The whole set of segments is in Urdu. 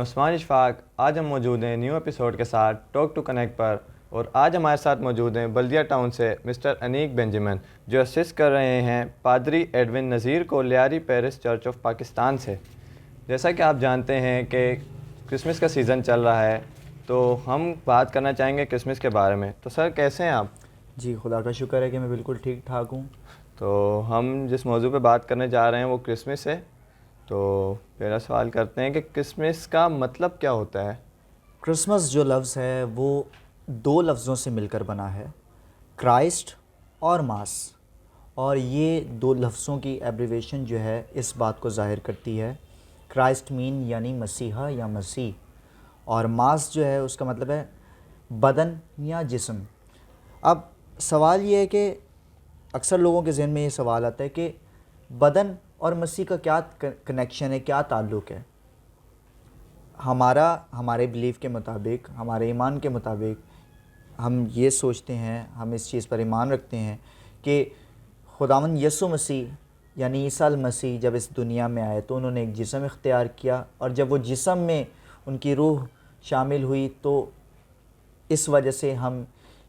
عثمان اشفاق. آج ہم موجود ہیں نیو ایپیسوڈ کے ساتھ ٹاک ٹو کنیکٹ پر، اور آج ہمارے ساتھ موجود ہیں بلدیہ ٹاؤن سے مسٹر انیک بینجامن، جو اسسٹ کر رہے ہیں پادری ایڈون نذیر کو Lyari Paris church of Pakistan سے. جیسا کہ آپ جانتے ہیں کہ کرسمس کا سیزن چل رہا ہے، تو ہم بات کرنا چاہیں گے کرسمس کے بارے میں. تو سر کیسے ہیں آپ؟ جی خدا کا شکر ہے کہ میں بالکل ٹھیک ٹھاک ہوں. تو ہم جس موضوع پہ بات کرنے جا رہے ہیں وہ کرسمس ہے. تو پہلا سوال کرتے ہیں کہ کرسمس کا مطلب کیا ہوتا ہے؟ کرسمس جو لفظ ہے وہ دو لفظوں سے مل کر بنا ہے، کرائسٹ اور ماس، اور یہ دو لفظوں کی ایبریویشن جو ہے اس بات کو ظاہر کرتی ہے. کرائسٹ مین یعنی مسیحا یا مسیح، اور ماس جو ہے اس کا مطلب ہے بدن یا جسم. اب سوال یہ ہے کہ اکثر لوگوں کے ذہن میں یہ سوال آتا ہے کہ بدن اور مسیح کا کیا کنیکشن ہے، کیا تعلق ہے. ہمارے بلیف کے مطابق، ہمارے ایمان کے مطابق ہم یہ سوچتے ہیں، ہم اس چیز پر ایمان رکھتے ہیں کہ خداوند یسوع مسیح یعنی عیسیٰ المسیح جب اس دنیا میں آئے تو انہوں نے ایک جسم اختیار کیا، اور جب وہ جسم میں ان کی روح شامل ہوئی تو اس وجہ سے ہم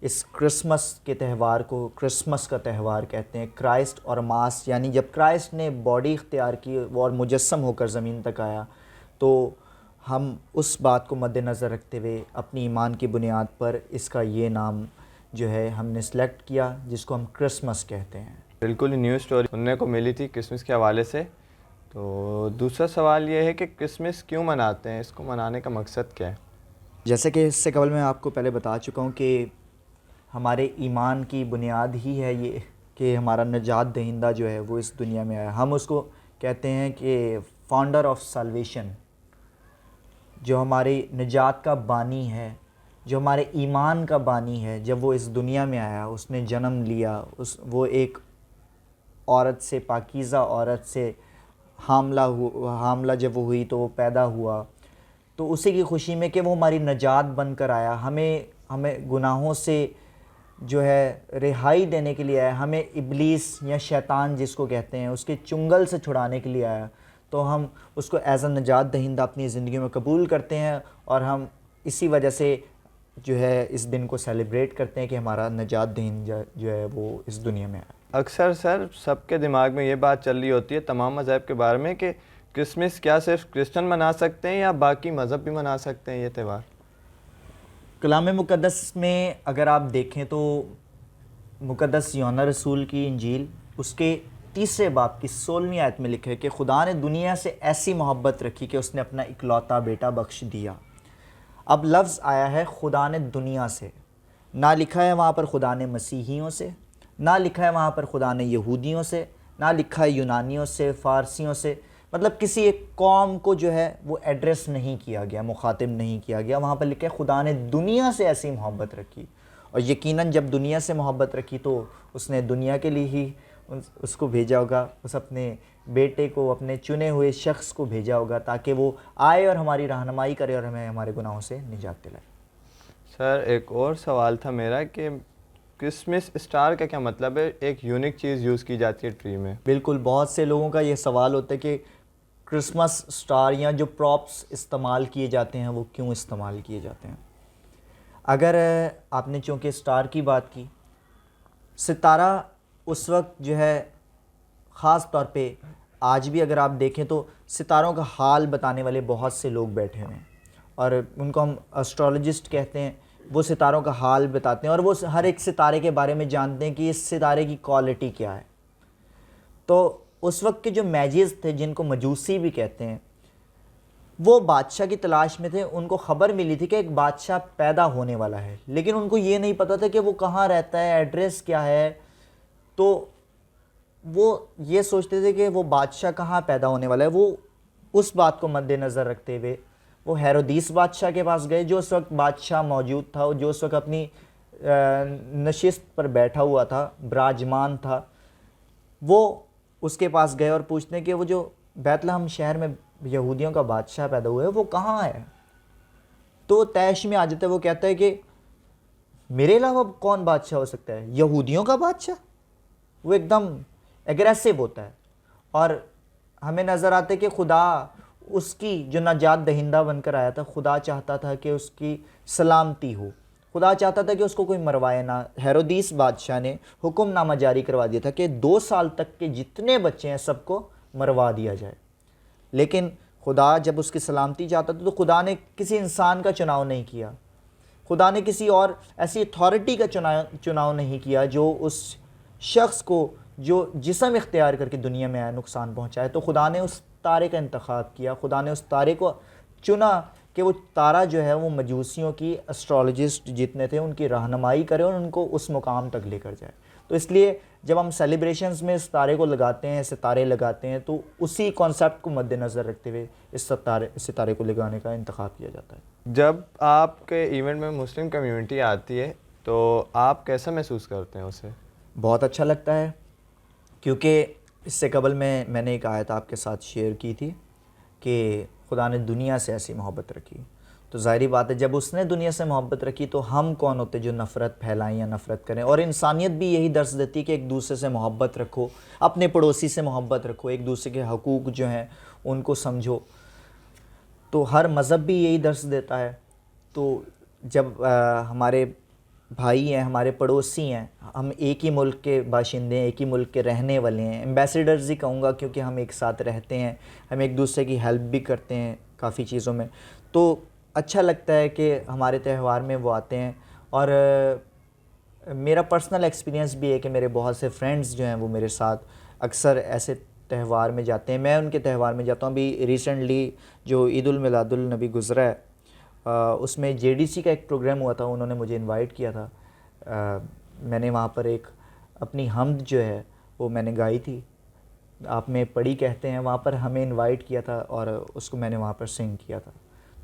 اس کرسمس کے تہوار کو کرسمس کا تہوار کہتے ہیں. کرائسٹ اور ماس یعنی جب کرائسٹ نے باڈی اختیار کی اور مجسم ہو کر زمین تک آیا، تو ہم اس بات کو مد نظر رکھتے ہوئے اپنی ایمان کی بنیاد پر اس کا یہ نام جو ہے ہم نے سلیکٹ کیا، جس کو ہم کرسمس کہتے ہیں. بالکل نیو اسٹوری سننے کو ملی تھی کرسمس کے حوالے سے. تو دوسرا سوال یہ ہے کہ کرسمس کیوں مناتے ہیں؟ اس کو منانے کا مقصد کیا ہے؟ جیسے کہ اس سے قبل میں آپ کو پہلے بتا چکا ہوں کہ ہمارے ایمان کی بنیاد ہی ہے یہ کہ ہمارا نجات دہندہ جو ہے وہ اس دنیا میں آیا. ہم اس کو کہتے ہیں کہ فاؤنڈر آف سالویشن، جو ہماری نجات کا بانی ہے، جو ہمارے ایمان کا بانی ہے. جب وہ اس دنیا میں آیا، اس نے جنم لیا، وہ ایک عورت سے، پاکیزہ عورت سے حاملہ جب وہ ہوئی تو وہ پیدا ہوا، تو اسی کی خوشی میں کہ وہ ہماری نجات بن کر آیا، ہمیں گناہوں سے جو ہے رہائی دینے کے لیے آیا، ہمیں ابلیس یا شیطان جس کو کہتے ہیں اس کے چنگل سے چھڑانے کے لیے آیا. تو ہم اس کو ایز اے نجات دہندہ اپنی زندگی میں قبول کرتے ہیں، اور ہم اسی وجہ سے جو ہے اس دن کو سیلیبریٹ کرتے ہیں کہ ہمارا نجات دہندہ جو ہے وہ اس دنیا میں آیا. اکثر سر سب کے دماغ میں یہ بات چل رہی ہوتی ہے تمام مذاہب کے بارے میں کہ کرسمس کیا صرف کرسچن منا سکتے ہیں یا باقی مذہب بھی منا سکتے ہیں یہ تہوار؟ کلام مقدس میں اگر آپ دیکھیں تو مقدس یوحنا رسول کی انجیل اس کے 3 باب کی 16ویں آیت میں لکھا ہے کہ خدا نے دنیا سے ایسی محبت رکھی کہ اس نے اپنا اکلوتا بیٹا بخش دیا. اب لفظ آیا ہے خدا نے دنیا سے، نہ لکھا ہے وہاں پر خدا نے مسیحیوں سے، نہ لکھا ہے وہاں پر خدا نے یہودیوں سے، نہ لکھا ہے یونانیوں سے، فارسیوں سے. مطلب کسی ایک قوم کو جو ہے وہ ایڈریس نہیں کیا گیا، مخاطب نہیں کیا گیا. وہاں پر لکھا ہے خدا نے دنیا سے ایسی محبت رکھی، اور یقیناً جب دنیا سے محبت رکھی تو اس نے دنیا کے لیے ہی اس کو بھیجا ہوگا، اس اپنے بیٹے کو، اپنے چنے ہوئے شخص کو بھیجا ہوگا تاکہ وہ آئے اور ہماری رہنمائی کرے اور ہمیں ہمارے گناہوں سے نجات دلائے. سر ایک اور سوال تھا میرا کہ کرسمس اسٹار کا کیا مطلب ہے؟ ایک یونیک چیز یوز کی جاتی ہے ٹری میں. بالکل، بہت سے لوگوں کا یہ سوال ہوتا ہے کہ کرسمس اسٹار یا جو پراپس استعمال کیے جاتے ہیں وہ کیوں استعمال کیے جاتے ہیں. اگر آپ نے چونکہ اسٹار کی بات کی، ستارہ اس وقت جو ہے خاص طور پہ آج بھی اگر آپ دیکھیں تو ستاروں کا حال بتانے والے بہت سے لوگ بیٹھے ہوئے ہیں، اور ان کو ہم اسٹرولوجسٹ کہتے ہیں. وہ ستاروں کا حال بتاتے ہیں اور وہ ہر ایک ستارے کے بارے میں جانتے ہیں کہ اس ستارے کی کوالٹی کیا ہے. تو اس وقت کے جو میجز تھے جن کو مجوسی بھی کہتے ہیں، وہ بادشاہ کی تلاش میں تھے. ان کو خبر ملی تھی کہ ایک بادشاہ پیدا ہونے والا ہے، لیکن ان کو یہ نہیں پتا تھا کہ وہ کہاں رہتا ہے، ایڈریس کیا ہے. تو وہ یہ سوچتے تھے کہ وہ بادشاہ کہاں پیدا ہونے والا ہے. وہ اس بات کو مد نظر رکھتے ہوئے وہ ہیرودیس بادشاہ کے پاس گئے، جو اس وقت بادشاہ موجود تھا، جو اس وقت اپنی نشست پر بیٹھا ہوا تھا، براجمان تھا. وہ اس کے پاس گئے اور پوچھتے ہیں کہ وہ جو بیت لحم شہر میں یہودیوں کا بادشاہ پیدا ہوا ہے وہ کہاں ہے. تو طیش میں آ جاتا ہے، وہ کہتا ہے کہ میرے علاوہ کون بادشاہ ہو سکتا ہے، یہودیوں کا بادشاہ. وہ ایک دم ایگریسو ہوتا ہے، اور ہمیں نظر آتا ہے کہ خدا اس کی جو نجات دہندہ بن کر آیا تھا، خدا چاہتا تھا کہ اس کی سلامتی ہو، خدا چاہتا تھا کہ اس کو کوئی مروائے نہ۔ ہیرودیس بادشاہ نے حکم نامہ جاری کروا دیا تھا کہ 2 سال تک کے جتنے بچے ہیں سب کو مروا دیا جائے، لیکن خدا جب اس کی سلامتی چاہتا تھا تو خدا نے کسی انسان کا چناؤ نہیں کیا، خدا نے کسی اور ایسی اتھارٹی کا چناؤ نہیں کیا جو اس شخص کو جو جسم اختیار کر کے دنیا میں آیا نقصان پہنچائے۔ تو خدا نے اس تارے کا انتخاب کیا، خدا نے اس تارے کو چنا کہ وہ تارا جو ہے وہ مجوسیوں کی اسٹرالوجسٹ جتنے تھے ان کی رہنمائی کرے اور ان کو اس مقام تک لے کر جائے۔ تو اس لیے جب ہم سیلیبریشنز میں اس تارے کو لگاتے ہیں، ستارے لگاتے ہیں، تو اسی کانسیپٹ کو مد نظر رکھتے ہوئے اس ستارے کو لگانے کا انتخاب کیا جاتا ہے۔ جب آپ کے ایونٹ میں مسلم کمیونٹی آتی ہے تو آپ کیسا محسوس کرتے ہیں اسے؟ بہت اچھا لگتا ہے، کیونکہ اس سے قبل میں نے ایک آیت آپ کے ساتھ شیئر کی تھی کہ خدا نے دنیا سے ایسی محبت رکھی، تو ظاہری بات ہے جب اس نے دنیا سے محبت رکھی تو ہم کون ہوتے جو نفرت پھیلائیں یا نفرت کریں؟ اور انسانیت بھی یہی درس دیتی کہ ایک دوسرے سے محبت رکھو، اپنے پڑوسی سے محبت رکھو، ایک دوسرے کے حقوق جو ہیں ان کو سمجھو۔ تو ہر مذہب بھی یہی درس دیتا ہے۔ تو جب ہمارے بھائی ہیں، ہمارے پڑوسی ہیں، ہم ایک ہی ملک کے باشندے ہیں، ایک ہی ملک کے رہنے والے ہیں، ایمبیسیڈرز ہی کہوں گا کیونکہ ہم ایک ساتھ رہتے ہیں، ہم ایک دوسرے کی ہیلپ بھی کرتے ہیں کافی چیزوں میں، تو اچھا لگتا ہے کہ ہمارے تہوار میں وہ آتے ہیں۔ اور میرا پرسنل ایکسپیرینس بھی ہے کہ میرے بہت سے فرینڈز جو ہیں وہ میرے ساتھ اکثر ایسے تہوار میں جاتے ہیں، میں ان کے تہوار میں جاتا ہوں۔ ابھی ریسنٹلی جو عید المیلاد النبی گزرا ہے اس میں JDC کا ایک پروگرام ہوا تھا، انہوں نے مجھے انوائٹ کیا تھا، میں نے وہاں پر ایک اپنی حمد جو ہے وہ میں نے گائی تھی، آپ میں پڑھی کہتے ہیں، وہاں پر ہمیں انوائٹ کیا تھا اور اس کو میں نے وہاں پر سنگ کیا تھا،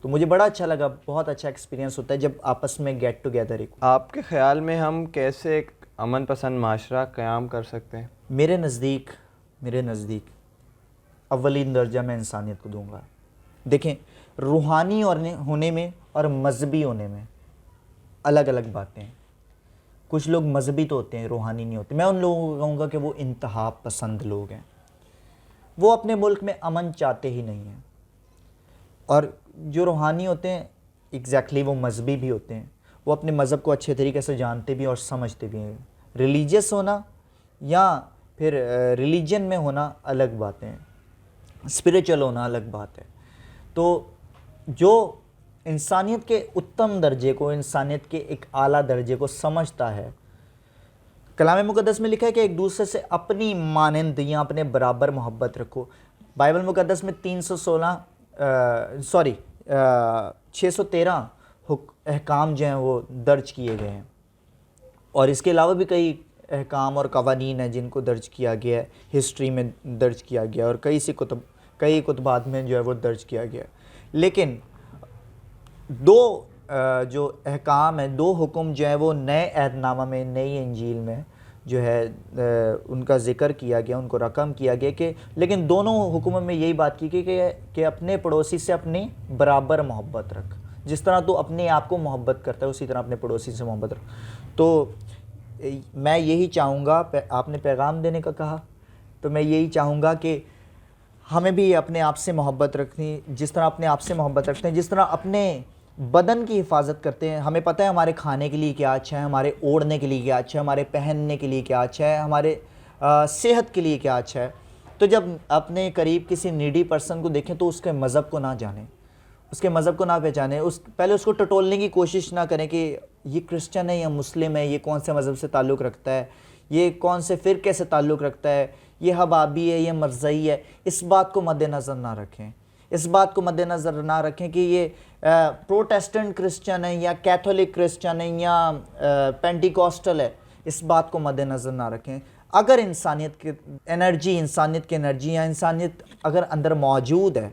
تو مجھے بڑا اچھا لگا۔ بہت اچھا ایکسپیرینس ہوتا ہے جب آپس میں گیٹ ٹوگیدر ایک۔ آپ کے خیال میں ہم کیسے ایک امن پسند معاشرہ قیام کر سکتے ہیں؟ میرے نزدیک اولین درجہ میں انسانیت کو دوں گا۔ دیکھیں، روحانی ہونے میں اور مذہبی ہونے میں الگ الگ باتیں ہیں۔ کچھ لوگ مذہبی تو ہوتے ہیں، روحانی نہیں ہوتے۔ میں ان لوگوں کو کہوں گا کہ وہ انتہا پسند لوگ ہیں، وہ اپنے ملک میں امن چاہتے ہی نہیں ہیں۔ اور جو روحانی ہوتے ہیں ایگزیکٹلی وہ مذہبی بھی ہوتے ہیں، وہ اپنے مذہب کو اچھے طریقے سے جانتے بھی اور سمجھتے بھی ہیں۔ ریلیجیس ہونا یا پھر ریلیجن میں ہونا الگ باتیں ہیں، اسپریچول ہونا الگ بات ہے۔ تو جو انسانیت کے اتم درجے کو، انسانیت کے ایک اعلیٰ درجے کو سمجھتا ہے، کلام مقدس میں لکھا ہے کہ ایک دوسرے سے اپنی مانند یا اپنے برابر محبت رکھو۔ بائبل مقدس میں 613 احکام جو ہیں وہ درج کیے گئے ہیں، اور اس کے علاوہ بھی کئی احکام اور قوانین ہیں جن کو درج کیا گیا ہے، ہسٹری میں درج کیا گیا اور کئی کتبات میں جو ہے وہ درج کیا گیا ہے۔ لیکن دو جو احکام ہیں، 2 حکم جو ہیں وہ نئے عہد نامہ میں، نئی انجیل میں جو ہے ان کا ذکر کیا گیا، ان کو رقم کیا گیا کہ لیکن دونوں حکموں میں یہی بات کی گئی کہ اپنے پڑوسی سے اپنی برابر محبت رکھ، جس طرح تو اپنے آپ کو محبت کرتا ہے اسی طرح اپنے پڑوسی سے محبت رکھ۔ تو میں یہی چاہوں گا، آپ نے پیغام دینے کا کہا، تو میں یہی چاہوں گا کہ ہمیں بھی اپنے آپ سے محبت رکھنی، جس طرح اپنے آپ سے محبت رکھتے ہیں، جس طرح اپنے بدن کی حفاظت کرتے ہیں۔ ہمیں پتہ ہے ہمارے کھانے کے لیے کیا اچھا ہے، ہمارے اوڑھنے کے لیے کیا اچھا ہے، ہمارے پہننے کے لیے کیا اچھا ہے، ہمارے صحت کے لیے کیا اچھا ہے۔ تو جب اپنے قریب کسی نیڈی پرسن کو دیکھیں تو اس کے مذہب کو نہ جانیں، اس کے مذہب کو نہ پہچانیں، پہلے اس کو ٹٹولنے کی کوشش نہ کریں کہ یہ کرسچن ہے یا مسلم ہے، یہ کون سے مذہب سے تعلق رکھتا ہے، یہ کون سے فرقے سے تعلق رکھتا ہے، یہ حبابی ہے، یہ مرزئی ہے۔ اس بات کو مد نظر نہ رکھیں، اس بات کو مد نظر نہ رکھیں کہ یہ پروٹیسٹنٹ کرسچن ہے یا کیتھولک کرسچن ہے یا پینٹیکوسٹل ہے، اس بات کو مد نظر نہ رکھیں۔ اگر انسانیت کی انرجی یا انسانیت اگر اندر موجود ہے،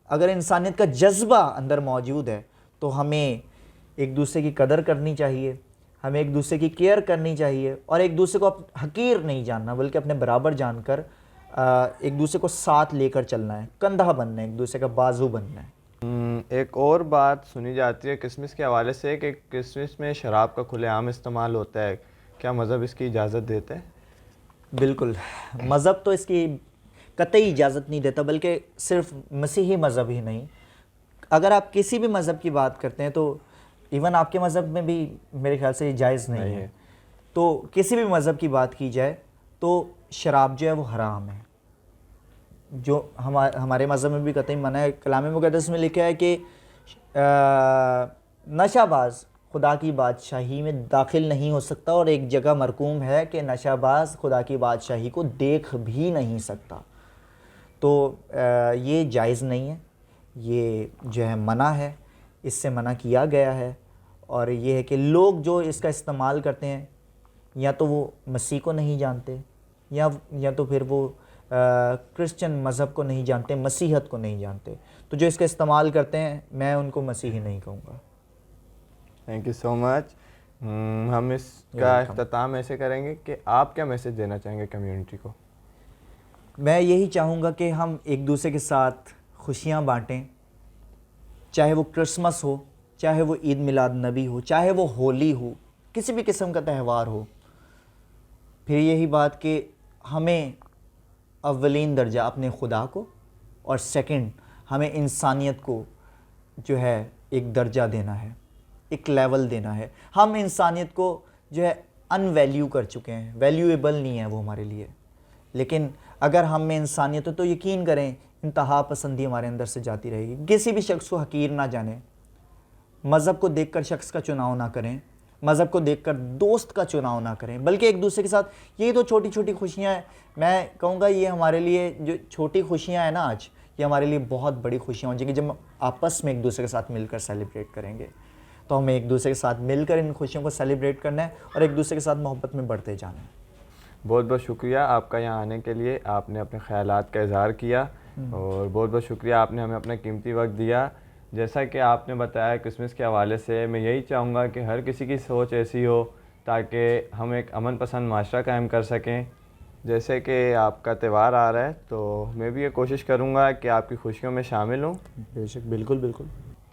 اگر انسانیت کا جذبہ اندر موجود ہے، تو ہمیں ایک دوسرے کی قدر کرنی چاہیے، ہمیں ایک دوسرے کی کیئر کرنی چاہیے، اور ایک دوسرے کو حقیر نہیں جاننا بلکہ اپنے برابر جان کر ایک دوسرے کو ساتھ لے کر چلنا ہے، کندھا بننا ہے، ایک دوسرے کا بازو بننا ہے۔ ایک اور بات سنی جاتی ہے کرسمس کے حوالے سے کہ کرسمس میں شراب کا کھلے عام استعمال ہوتا ہے، کیا مذہب اس کی اجازت دیتے ہیں؟ بالکل، مذہب تو اس کی قطعی اجازت نہیں دیتا، بلکہ صرف مسیحی مذہب ہی نہیں، اگر آپ کسی بھی مذہب کی بات کرتے ہیں تو ایون آپ کے مذہب میں بھی میرے خیال سے یہ جائز نہیں ہے، تو کسی بھی مذہب کی بات کی جائے تو شراب جو ہے وہ حرام ہے، جو ہمارے مذہب میں بھی قطعی منع ہے۔ کلام مقدس میں لکھا ہے کہ نشہ باز خدا کی بادشاہی میں داخل نہیں ہو سکتا، اور ایک جگہ مرقوم ہے کہ نشہ باز خدا کی بادشاہی کو دیکھ بھی نہیں سکتا۔ تو یہ جائز نہیں ہے، یہ جو ہے منع ہے، اس سے منع کیا گیا ہے، اور یہ ہے کہ لوگ جو اس کا استعمال کرتے ہیں یا تو وہ مسیح کو نہیں جانتے، یا تو پھر وہ کرسچن مذہب کو نہیں جانتے، مسیحیت کو نہیں جانتے، تو جو اس کا استعمال کرتے ہیں میں ان کو مسیحی نہیں کہوں گا۔ تھینک یو سو مچ۔ ہم اس کا اختتام ایسے کریں گے کہ آپ کیا میسج دینا چاہیں گے کمیونٹی کو؟ میں یہی چاہوں گا کہ ہم ایک دوسرے کے ساتھ خوشیاں بانٹیں، چاہے وہ کرسمس ہو، چاہے وہ عید میلاد نبی ہو، چاہے وہ ہولی ہو، کسی بھی قسم کا تہوار ہو۔ پھر یہی بات کہ ہمیں اولین درجہ اپنے خدا کو، اور سیکنڈ ہمیں انسانیت کو جو ہے ایک درجہ دینا ہے، ایک لیول دینا ہے۔ ہم انسانیت کو جو ہے ان ویلیو کر چکے ہیں، ویلیویبل نہیں ہے وہ ہمارے لیے، لیکن اگر ہم میں انسانیت ہو تو یقین کریں انتہا پسندی ہمارے اندر سے جاتی رہے گی۔ کسی بھی شخص کو حقیر نہ جانیں، مذہب کو دیکھ کر شخص کا چناؤ نہ کریں، مذہب کو دیکھ کر دوست کا چناؤ نہ کریں، بلکہ ایک دوسرے کے ساتھ یہی تو چھوٹی چھوٹی خوشیاں ہیں، میں کہوں گا یہ ہمارے لیے جو چھوٹی خوشیاں ہیں نا آج، یہ ہمارے لیے بہت بڑی خوشیاں ہوں گی جب ہم آپس میں ایک دوسرے کے ساتھ مل کر سیلیبریٹ کریں گے۔ تو ہمیں ایک دوسرے کے ساتھ مل کر ان خوشیوں کو سیلیبریٹ کرنا ہے اور ایک دوسرے کے ساتھ محبت میں بڑھتے جانا ہے۔ بہت بہت شکریہ آپ کا یہاں آنے کے لیے، آپ نے اپنے خیالات کا اظہار کیا، اور بہت بہت شکریہ آپ نے ہمیں اپنا قیمتی وقت دیا۔ جیسا کہ آپ نے بتایا کرسمس کے حوالے سے، میں یہی چاہوں گا کہ ہر کسی کی سوچ ایسی ہو تاکہ ہم ایک امن پسند معاشرہ قائم کر سکیں۔ جیسے کہ آپ کا تہوار آ رہا ہے تو میں بھی یہ کوشش کروں گا کہ آپ کی خوشیوں میں شامل ہوں۔ بے شک، بالکل بالکل۔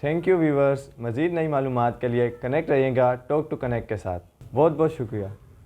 تھینک یو ویورز، مزید نئی معلومات کے لیے کنیکٹ رہیے گا ٹاک ٹو کنیکٹ کے ساتھ۔ بہت بہت شکریہ۔